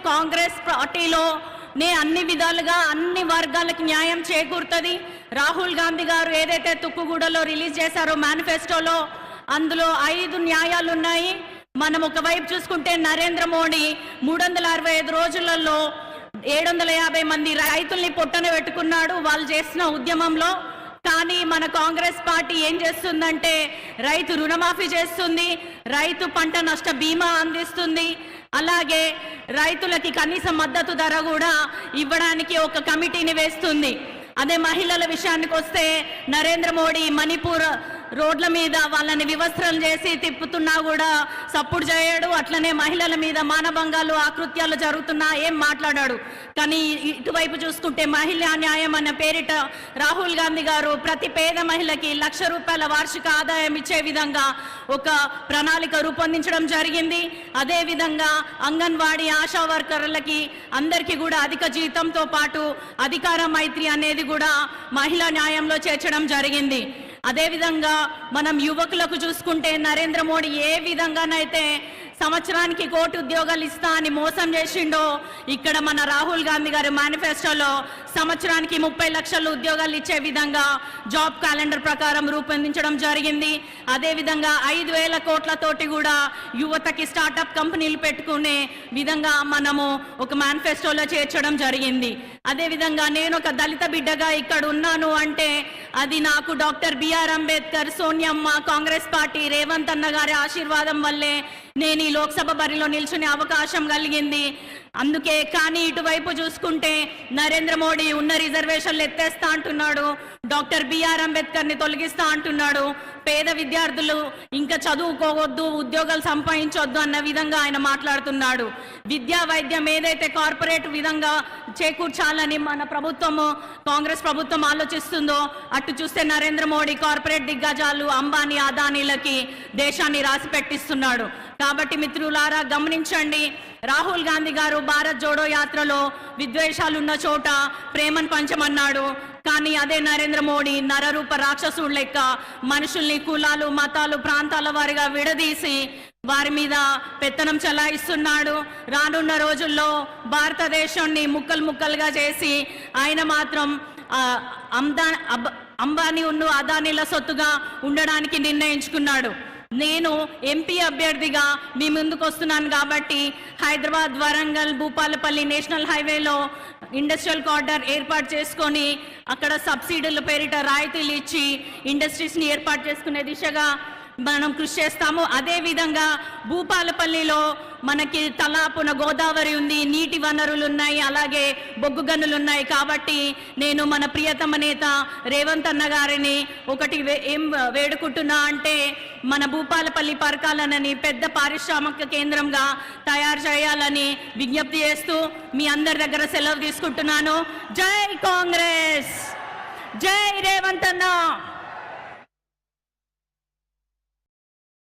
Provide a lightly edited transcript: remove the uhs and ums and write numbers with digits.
కాంగ్రెస్ పార్టీలో అన్ని విధాలుగా అన్ని వర్గాలకు న్యాయం చేకూరుతుంది. రాహుల్ గాంధీ గారు ఏదైతే తుక్కుగూడలో రిలీజ్ చేశారో మేనిఫెస్టోలో అందులో 5 న్యాయాలు ఉన్నాయి. మనం ఒకవైపు చూసుకుంటే నరేంద్ర మోడీ 365 రోజులలో 750 మంది రైతుల్ని పొట్టన పెట్టుకున్నాడు వాళ్ళు చేసిన ఉద్యమంలో. కానీ మన కాంగ్రెస్ పార్టీ ఏం చేస్తుందంటే రైతు రుణమాఫీ చేస్తుంది, రైతు పంట నష్ట బీమా అందిస్తుంది, అలాగే రైతులకి కనీస మద్దతు ధర కూడా ఇవ్వడానికి ఒక కమిటీని వేస్తుంది. అదే మహిళల విషయానికి వస్తే నరేంద్ర మోడీ మణిపూర్ రోడ్ల మీద వాళ్ళని వివస్త్రం చేసి తిప్పుతున్నా కూడా సపోర్ట్ చేయడు. అట్లనే మహిళల మీద మానభంగాలు ఆకృత్యాలు జరుగుతున్నా ఏం మాట్లాడాడు. కానీ ఇటువైపు చూసుకుంటే మహిళా న్యాయం అనే పేరిట రాహుల్ గాంధీ గారు ప్రతి పేద మహిళకి ₹1,00,000 వార్షిక ఆదాయం ఇచ్చే విధంగా ఒక ప్రణాళిక రూపొందించడం జరిగింది. అదేవిధంగా అంగన్వాడీ ఆశా వర్కర్లకి అందరికీ కూడా అధిక జీతంతో పాటు అధికార మైత్రి అనేది కూడా మహిళా న్యాయంలో చేర్చడం జరిగింది. అదేవిధంగా మనం యువకులకు చూసుకుంటే నరేంద్ర మోడీ ఏ విధంగానైతే సంవత్సరానికి 1 కోటి ఉద్యోగాలు ఇస్తా అని మోసం చేసిండో ఇక్కడ మన రాహుల్ గాంధీ గారి మేనిఫెస్టోలో సంవత్సరానికి 30 లక్షల ఉద్యోగాలు ఇచ్చే విధంగా జాబ్ క్యాలెండర్ ప్రకారం రూపొందించడం జరిగింది. అదేవిధంగా 5,000 కోట్లతోటి కూడా యువతకి స్టార్టప్ కంపెనీలు పెట్టుకునే విధంగా మనము ఒక మేనిఫెస్టోలో చేర్చడం జరిగింది. అదేవిధంగా నేను ఒక దళిత బిడ్డగా ఇక్కడ ఉన్నాను అంటే అది నాకు డాక్టర్ బిఆర్ అంబేద్కర్, సోనియమ్మ, కాంగ్రెస్ పార్టీ, రేవంత్ అన్న గారి ఆశీర్వాదం వల్లే నేను ఈ లోక్సభ బరిలో నిల్చునే అవకాశం కలిగింది. అందుకే కానీ ఇటువైపు చూసుకుంటే నరేంద్ర మోడీ ఉన్న రిజర్వేషన్లు ఎత్తేస్తా అంటున్నాడు, డాక్టర్ బిఆర్ అంబేద్కర్ని తొలగిస్తా అంటున్నాడు, పేద విద్యార్థులు ఇంకా చదువుకోవద్దు, ఉద్యోగాలు సంపాదించొద్దు అన్న విధంగా ఆయన మాట్లాడుతున్నాడు. విద్యా వైద్యం ఏదైతే కార్పొరేట్ విధంగా చేకూర్చాలని మన ప్రభుత్వము కాంగ్రెస్ ప్రభుత్వం ఆలోచిస్తుందో అటు చూస్తే నరేంద్ర మోడీ కార్పొరేట్ దిగ్గజాలు అంబానీ అదానీలకి దేశాన్ని రాసి పెట్టిస్తున్నాడు. కాబట్టి మిత్రులారా గమనించండి, రాహుల్ గాంధీ గారు భారత్ జోడో యాత్రలో విద్వేషాలున్న చోట ప్రేమను పంచమన్నాడు. కానీ అదే నరేంద్ర మోడీ నరరూప రాక్షసుడు లెక్క మనుషుల్ని కులాలు, మతాలు, ప్రాంతాల వారిగా విడదీసి వారి మీద పెత్తనం చలాయిస్తున్నాడు. రానున్న రోజుల్లో భారతదేశాన్ని ముక్కలు ముక్కలుగా చేసి ఆయన మాత్రం అంబానీ అదానీల సొత్తుగా ఉండడానికి నిర్ణయించుకున్నాడు. నేను ఎంపీ అభ్యర్థిగా మీ ముందుకు వస్తున్నాను కాబట్టి హైదరాబాద్, వరంగల్, భూపాలపల్లి నేషనల్ హైవేలో ఇండస్ట్రియల్ కారిడార్ ఏర్పాటు చేసుకొని అక్కడ సబ్సిడీల పేరిట రాయితీలు ఇచ్చి ఇండస్ట్రీస్ని ఏర్పాటు చేసుకునే దిశగా మనం కృషి చేస్తాము. అదేవిధంగా భూపాలపల్లిలో మనకి తలాపున గోదావరి ఉంది, నీటి వనరులు ఉన్నాయి, అలాగే బొగ్గు గనులు ఉన్నాయి. కాబట్టి నేను మన ప్రియతమ నేత రేవంత్ అన్న గారిని ఒకటి ఏం వేడుకుంటున్నా అంటే మన భూపాలపల్లి పరకాలనని పెద్ద పారిశ్రామిక కేంద్రంగా తయారు చేయాలని విజ్ఞప్తి చేస్తూ మీ అందరి దగ్గర సెలవు తీసుకుంటున్నాను. జై కాంగ్రెస్, జై రేవంత్ అన్న.